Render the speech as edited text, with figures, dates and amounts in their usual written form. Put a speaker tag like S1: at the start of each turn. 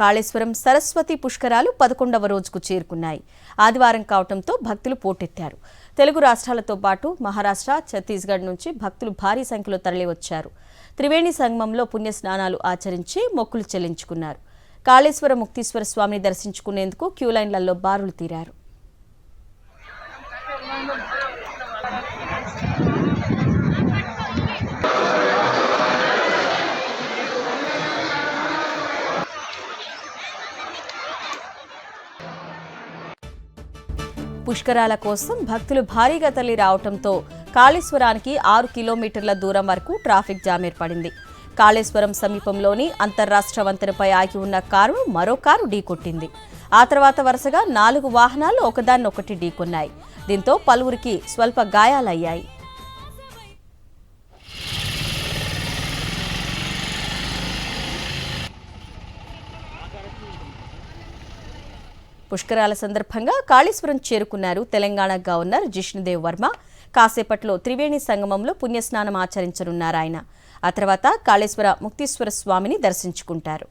S1: కాళేశ్వరం సరస్వతి పుష్కరాలు 11వ రోజుకు చేరుకున్నాయి. ఆదివారం కావడంతో భక్తులు పోటెత్తారు. తెలుగు రాష్ట్రాలతో పాటు మహారాష్ట్ర, ఛత్తీస్గఢ్ నుంచి భక్తులు భారీ సంఖ్యలో తరలివచ్చారు. త్రివేణి సంగమంలో పుణ్యస్నానాలు ఆచరించి మొక్కులు చెల్లించుకున్నారు. కాళేశ్వర ముక్తీశ్వర స్వామిని దర్శించుకునేందుకు క్యూలైన్లలో బారులు తీరారు. పుష్కరాల కోసం భక్తులు భారీగా తరలి రావడంతో కాళేశ్వరానికి 6 కిలోమీటర్ల దూరం వరకు ట్రాఫిక్ జామ్ ఏర్పడింది. కాళేశ్వరం సమీపంలోని అంతర్రాష్ట్ర వంతెనపై ఆగి ఉన్న కారును మరో కారు ఢీకొట్టింది. ఆ తర్వాత వరుసగా 4 వాహనాలు ఒకదాన్నొకటి ఢీకొన్నాయి. దీంతో పలువురికి స్వల్ప గాయాలయ్యాయి. పుష్కరాల సందర్భంగా కాళేశ్వరం చేరుకున్నారు తెలంగాణ గవర్నర్ జిష్ణుదేవ్ వర్మ. కాసేపట్లో త్రివేణి సంగమంలో పుణ్యస్నానం ఆచరించనున్నారు ఆయన. ఆ తర్వాత కాళేశ్వర ముక్తీశ్వర స్వామిని దర్శించుకుంటారు.